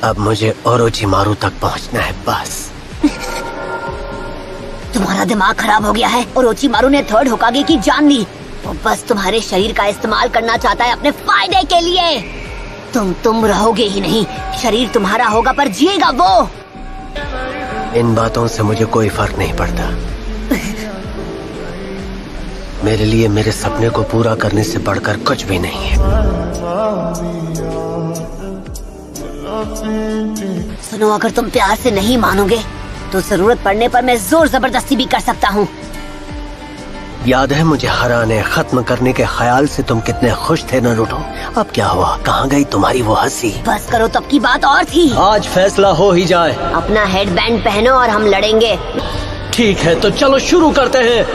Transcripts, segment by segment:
अब मुझे ओरोचिमारू तक पहुंचना है बस। तुम्हारा दिमाग खराब हो गया है। ओरोचिमारू ने थर्ड होकागे की जान ली। वो बस तुम्हारे शरीर का इस्तेमाल करना चाहता है अपने फायदे के लिए। तुम रहोगे ही नहीं, शरीर तुम्हारा होगा पर जिएगा वो। इन बातों से मुझे कोई फर्क नहीं पड़ता। मेरे लिए मेरे सपने को पूरा करने से बढ़कर कुछ भी नहीं है। सुनो, अगर तुम प्यार से नहीं मानोगे तो जरूरत पड़ने पर मैं जोर जबरदस्ती भी कर सकता हूँ। याद है मुझे हराने खत्म करने के ख्याल से तुम कितने खुश थे नारुतो। अब क्या हुआ? कहाँ गई तुम्हारी वो हंसी? बस करो, तब की बात और थी। आज फैसला हो ही जाए। अपना हेडबैंड पहनो और हम लड़ेंगे। ठीक है तो चलो शुरू करते हैं।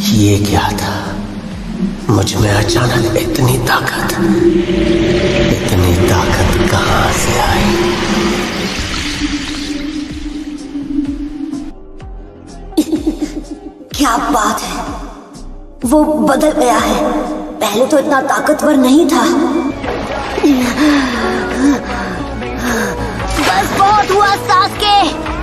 ये क्या था? मुझ में अचानक इतनी ताकत कहाँ से आई? क्या बात है, वो बदल गया है। पहले तो इतना ताकतवर नहीं था। बस बहुत हुआ सासके,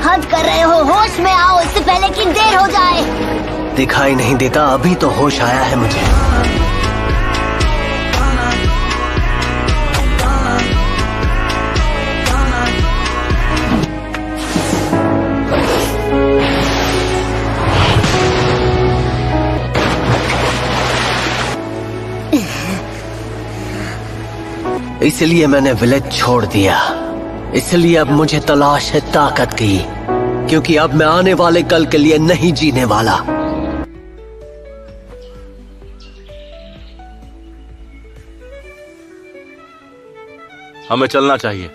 हद कर रहे हो। होश में आओ इससे पहले कि देर हो जाए। दिखाई नहीं देता, अभी तो होश आया है मुझे। इसलिए मैंने विलेज छोड़ दिया। इसलिए अब मुझे तलाश है ताकत की, क्योंकि अब मैं आने वाले कल के लिए नहीं जीने वाला। हमें चलना चाहिए।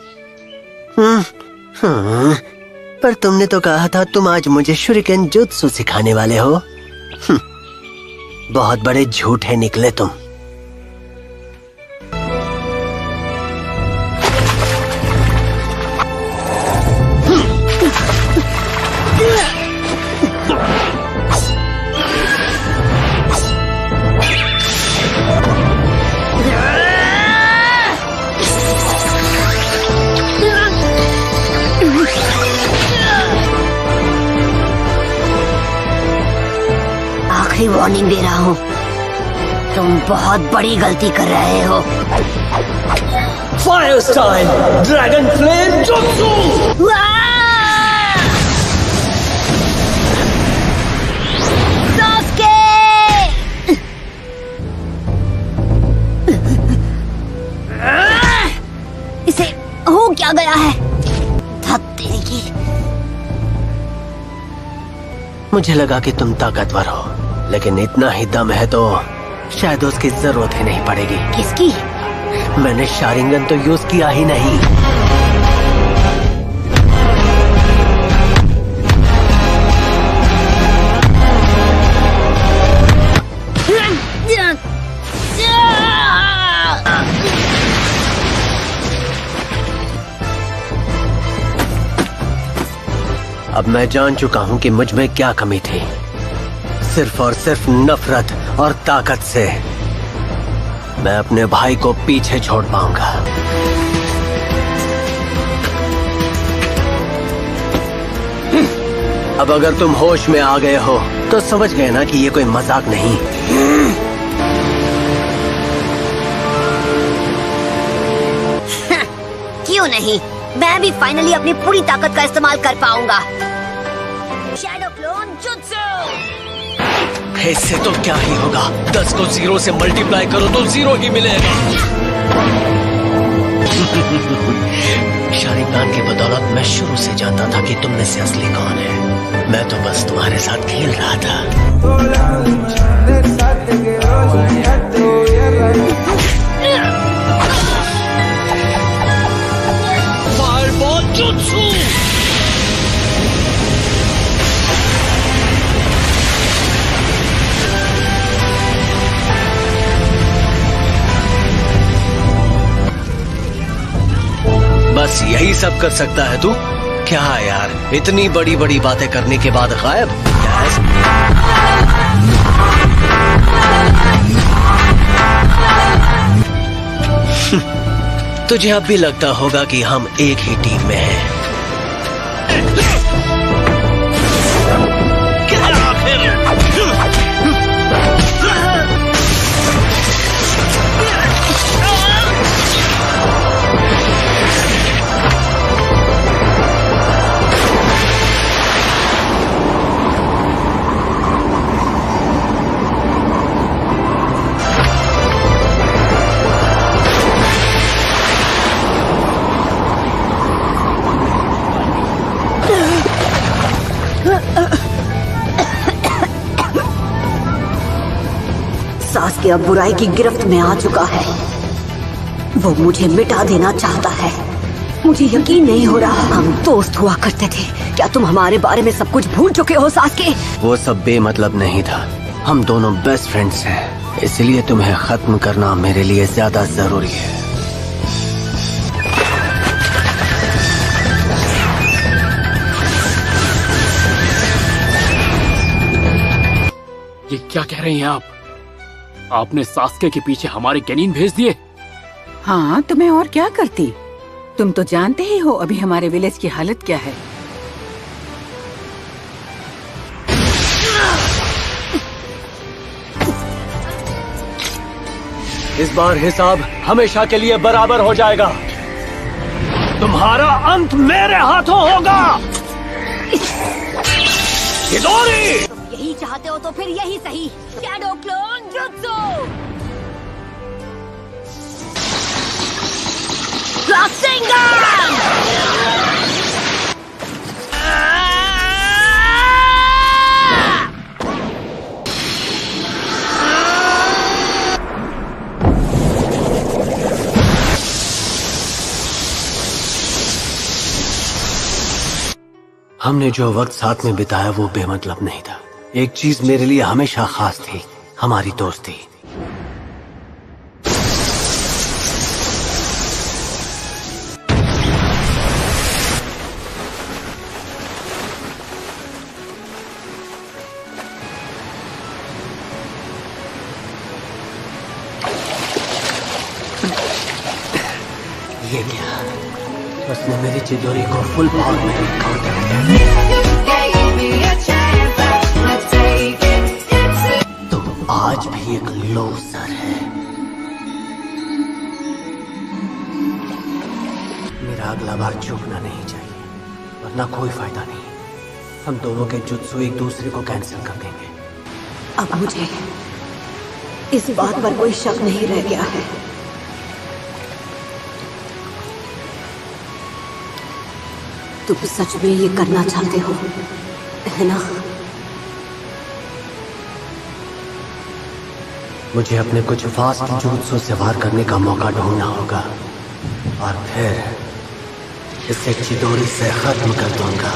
पर तुमने तो कहा था तुम आज मुझे शूरिकेन जुत्सु सिखाने वाले हो। बहुत बड़े झूठे निकले तुम। आखिरी वार्निंग दे रहा हूँ, तुम बहुत बड़ी गलती कर रहे हो। Fire style dragon flame jutsu. इसे हो क्या गया है? तेरी की। मुझे लगा कि तुम ताकतवर हो, लेकिन इतना ही दम है तो शायद उसकी जरूरत ही नहीं पड़ेगी। किसकी? मैंने शारिंगन तो यूज किया ही नहीं। अब मैं जान चुका हूं कि मुझ में क्या कमी थी। सिर्फ और सिर्फ नफरत और ताकत से मैं अपने भाई को पीछे छोड़ पाऊंगा। अब अगर तुम होश में आ गए हो तो समझ गए ना कि ये कोई मजाक नहीं। क्यों नहीं, मैं भी फाइनली अपनी पूरी ताकत का इस्तेमाल कर पाऊंगा। Shadow clone jutsu. इससे तो क्या ही होगा, 10 को 0 से मल्टीप्लाई करो तो 0 ही मिलेगा। शारिंगान की बदौलत मैं शुरू से जानता था कि तुम में से असली कौन है। मैं तो बस तुम्हारे साथ खेल रहा था। Fireball jutsu. यही सब कर सकता है तू? क्या यार, इतनी बड़ी बड़ी बातें करने के बाद गायब? तुझे अब भी लगता होगा कि हम एक ही टीम में हैं। सास्के अब बुराई की गिरफ्त में आ चुका है। वो मुझे मिटा देना चाहता है। मुझे यकीन नहीं हो रहा। हम दोस्त हुआ करते थे। क्या तुम हमारे बारे में सब कुछ भूल चुके हो सास्के? वो सब बेमतलब नहीं था। हम दोनों बेस्ट फ्रेंड्स हैं, इसलिए तुम्हें खत्म करना मेरे लिए ज्यादा जरूरी है। ये क्या कह रहे हैं आप? आपने सास्के के पीछे हमारे गेनिन भेज दिए? हाँ, तो मैं और क्या करती? तुम तो जानते ही हो अभी हमारे विलेज की हालत क्या है। इस बार हिसाब हमेशा के लिए बराबर हो जाएगा। तुम्हारा अंत मेरे हाथों होगा। हिदोरी! यही चाहते हो तो फिर यही सही। Shadow clone jutsu! राक्सिंगन! हमने जो वक्त साथ में बिताया वो बेमतलब नहीं था। एक चीज मेरे लिए हमेशा खास थी, हमारी दोस्ती। ये क्या? उसने मेरी चिदोरी को फुल पावर में काउंटर तो आज भी एक लूजर है। मेरा अगला बार चूकना नहीं चाहिए, वरना कोई फायदा नहीं। हम दोनों के जुत्सु एक दूसरे को कैंसिल कर देंगे। अब मुझे इस बात पर कोई शक नहीं रह गया है। तुम सच में ये करना चाहते हो, है ना? मुझे अपने कुछ फास्ट जुत्सु से वार करने का मौका ढूंढना होगा और फिर इसे चिदोरी से खत्म कर दूंगा।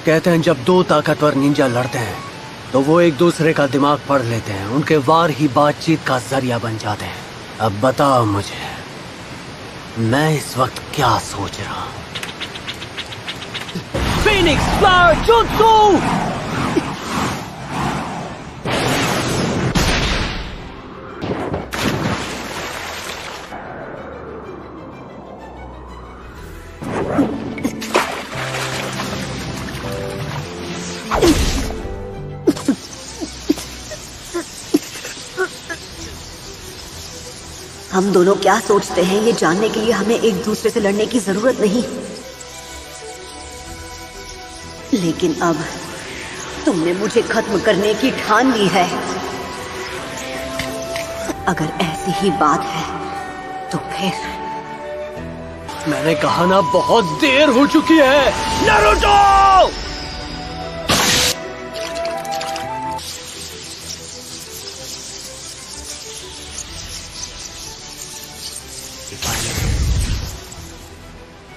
कहते हैं जब दो ताकतवर निंजा लड़ते हैं तो वो एक दूसरे का दिमाग पढ़ लेते हैं। उनके वार ही बातचीत का जरिया बन जाते हैं। अब बताओ मुझे, मैं इस वक्त क्या सोच रहा हूं? Phoenix flower jutsu! हम दोनों क्या सोचते हैं ये जानने के लिए हमें एक दूसरे से लड़ने की जरूरत नहीं। लेकिन अब तुमने मुझे खत्म करने की ठान ली है। अगर ऐसी ही बात है तो फिर मैंने कहा ना, बहुत देर हो चुकी है। नारुतो!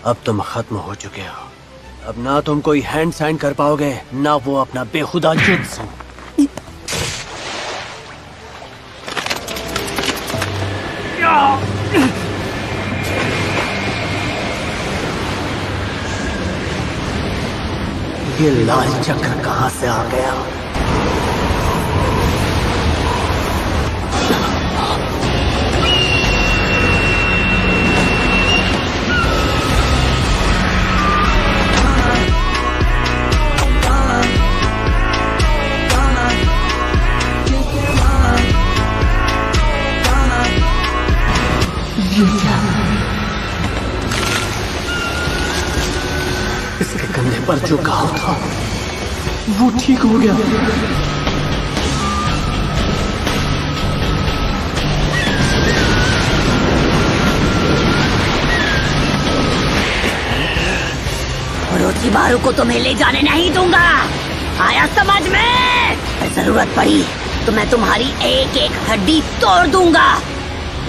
अब तुम खत्म हो चुके हो। अब ना तुम कोई हैंड साइन कर पाओगे, ना वो अपना बेहुदा जुत्सु। ये लाल चक्र कहां से आ गया? इसके कंधे पर जो घाव था वो ठीक हो गया। ओरोचिमारू को तुम्हें ले जाने नहीं दूंगा, आया समझ में? जरूरत पड़ी तो मैं तुम्हारी एक एक हड्डी तोड़ दूंगा,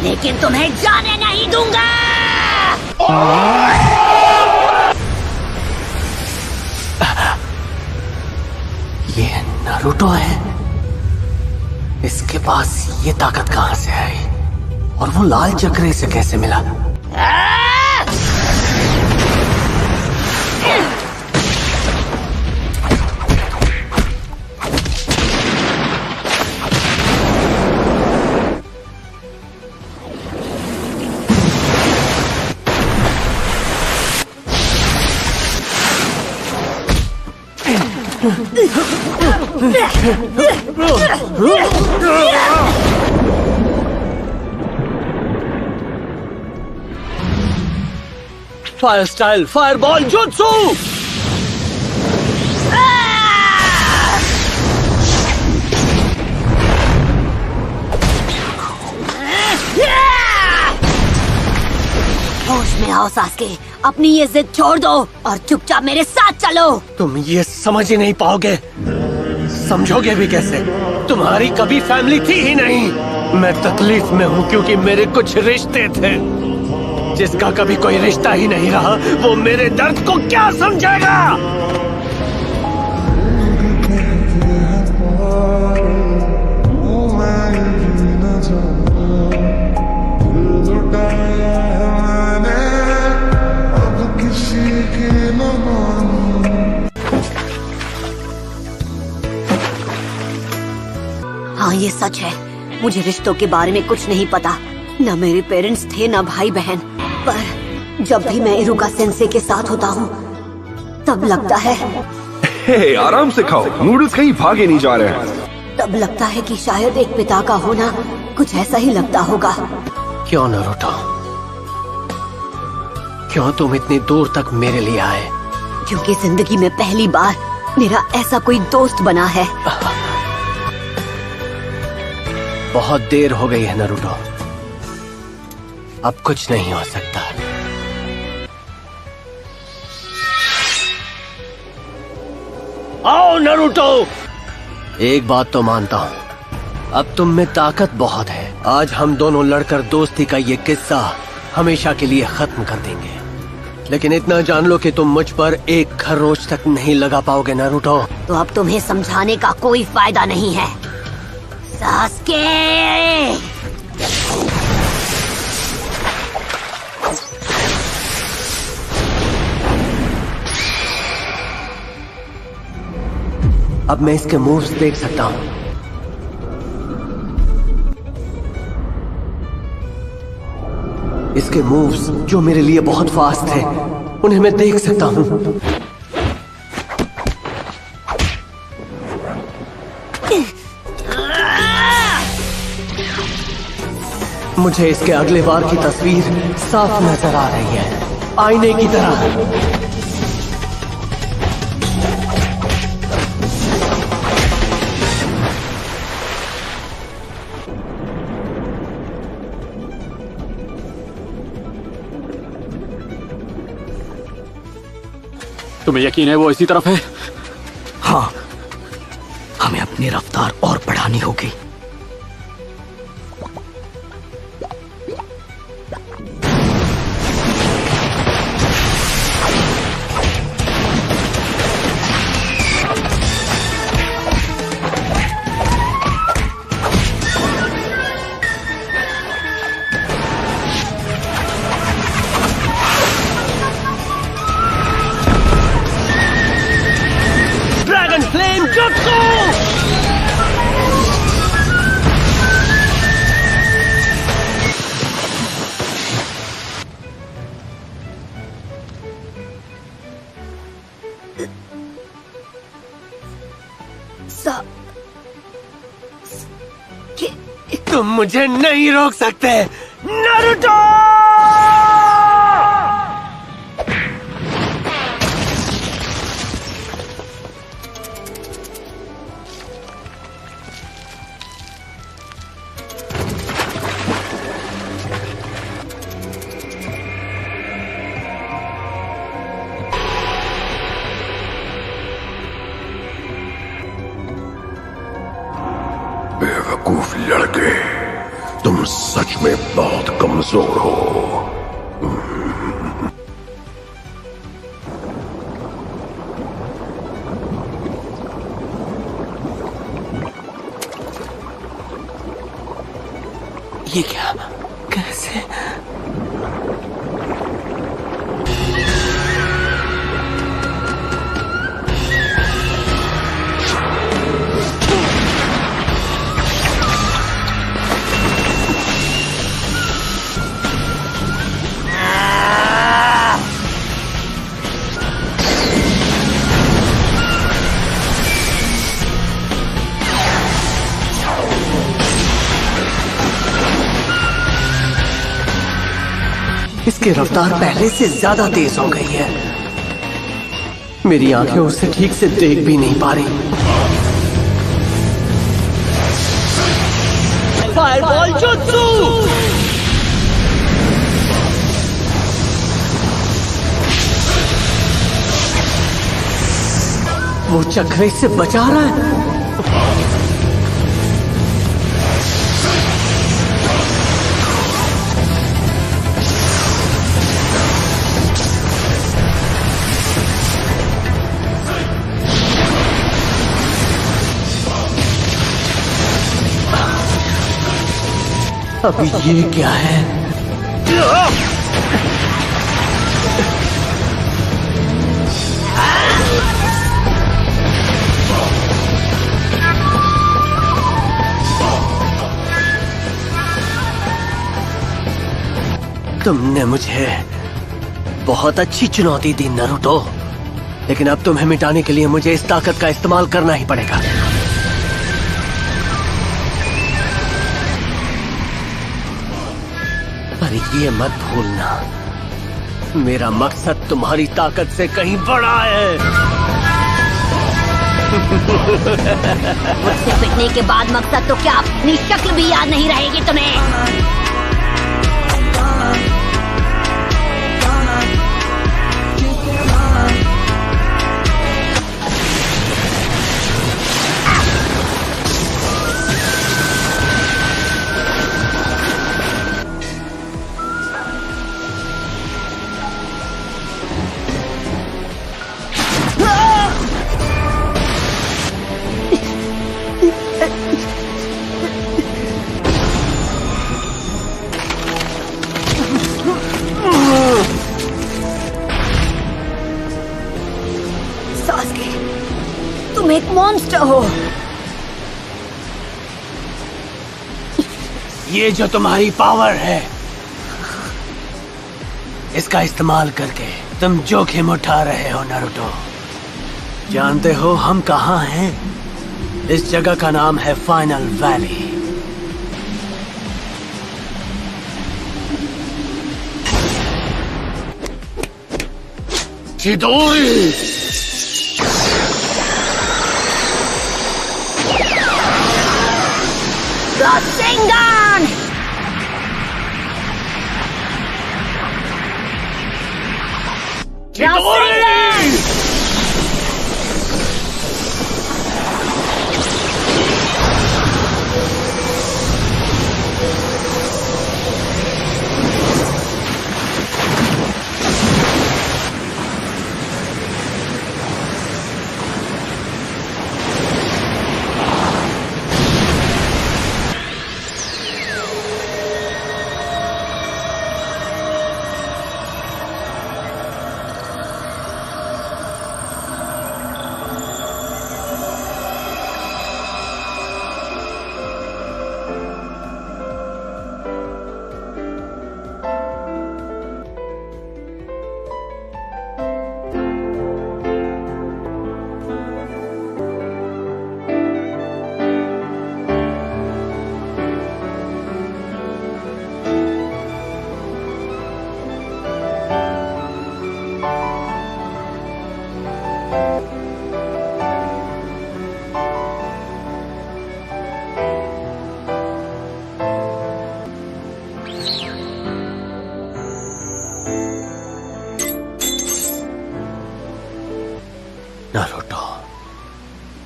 लेकिन तुम्हें जाने नहीं दूंगा। ये नारुतो है। इसके पास ये ताकत कहां से आई और वो लाल चक्र से कैसे मिला? Fire style fire ball jutsu. होश में आओ सास्के, अपनी ये जिद छोड़ दो और चुपचाप मेरे साथ चलो। तुम ये समझ ही नहीं पाओगे, समझोगे भी कैसे? तुम्हारी कभी फैमिली थी ही नहीं। मैं तकलीफ में हूँ क्योंकि मेरे कुछ रिश्ते थे। जिसका कभी कोई रिश्ता ही नहीं रहा वो मेरे दर्द को क्या समझेगा? हाँ ये सच है, मुझे रिश्तों के बारे में कुछ नहीं पता। न मेरे पेरेंट्स थे न भाई बहन, पर जब भी मैं इरुका सेंसे के साथ होता हूँ तब लगता है हे, आराम से खाओ, नूडल्स कहीं भागे नहीं जा रहे हैं। तब लगता है कि शायद एक पिता का होना कुछ ऐसा ही लगता होगा। क्यों नारुतो, क्यों तुम इतनी दूर तक मेरे लिए आए? क्योंकि जिंदगी में पहली बार मेरा ऐसा कोई दोस्त बना है। बहुत देर हो गई है नारुतो, अब कुछ नहीं हो सकता। आओ नारुतो, एक बात तो मानता हूँ, अब तुम में ताकत बहुत है। आज हम दोनों लड़कर दोस्ती का ये किस्सा हमेशा के लिए खत्म कर देंगे। लेकिन इतना जान लो कि तुम मुझ पर एक खरोच तक नहीं लगा पाओगे नारुतो। तो अब तुम्हें समझाने का कोई फायदा नहीं है सास्के। अब मैं इसके मूव्स देख सकता हूँ। इसके मूव्स जो मेरे लिए बहुत फास्ट थे उन्हें मैं देख सकता हूँ। मुझे इसके अगले बार की तस्वीर साफ नजर आ रही है, आईने की तरह। तुम्हें यकीन है वो इसी तरफ है? हाँ, हमें अपनी रफ्तार और बढ़ानी होगी। तुम मुझे नहीं रोक सकते नारुतो। बेवकूफ लड़के, तुम सच में बहुत कमजोर हो। ये क्या? कैसे? इसकी रफ्तार पहले से ज्यादा तेज हो गई है। मेरी आंखें उसे ठीक से देख भी नहीं पा रही। Fireball jutsu! वो चक्रे से बचा रहा है। अभी ये क्या है? तुमने मुझे बहुत अच्छी चुनौती दी नारुतो, लेकिन अब तुम्हें मिटाने के लिए मुझे इस ताकत का इस्तेमाल करना ही पड़ेगा। पर ये मत भूलना, मेरा मकसद तुम्हारी ताकत से कहीं बड़ा है। मुझसे पिटने के बाद मकसद तो क्या अपनी शक्ल भी याद नहीं रहेगी तुम्हें। तुम एक मॉन्स्टर हो। ये जो तुम्हारी पावर है, इसका इस्तेमाल करके तुम जोखिम उठा रहे हो नारुतो। जानते हो हम कहाँ हैं? इस जगह का नाम है फाइनल वैली। चिदोरी! Rasengan! Rasengan!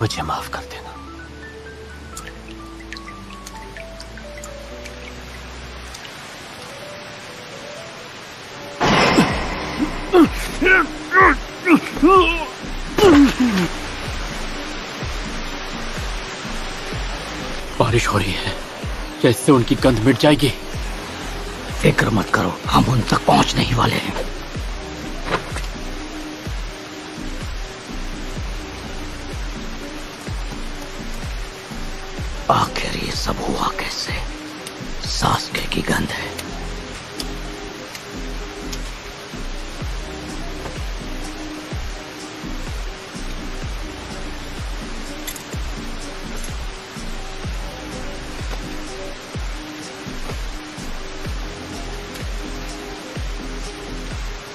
मुझे माफ कर देना। बारिश हो रही है, क्या इससे उनकी गंध मिट जाएगी? फिक्र मत करो, हम उन तक पहुंचने ही वाले हैं। आखिर ये सब हुआ कैसे? सास्के की गंध है।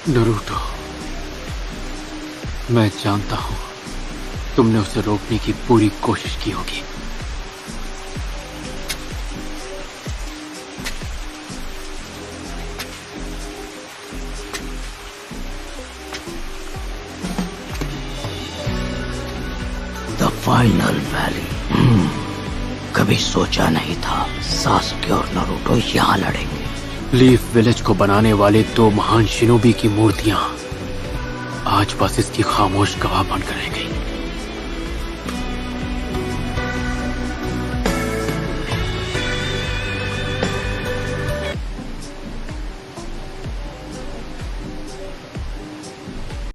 नरूटो, मैं जानता हूं तुमने उसे रोकने की पूरी कोशिश की होगी। The final valley. कभी सोचा नहीं था सास्के और नारुतो यहाँ लड़ेंगे। लीफ विलेज को बनाने वाले दो महान शिनोबी की मूर्तियां आज बस इसकी खामोश गवाह बनकर रह गई।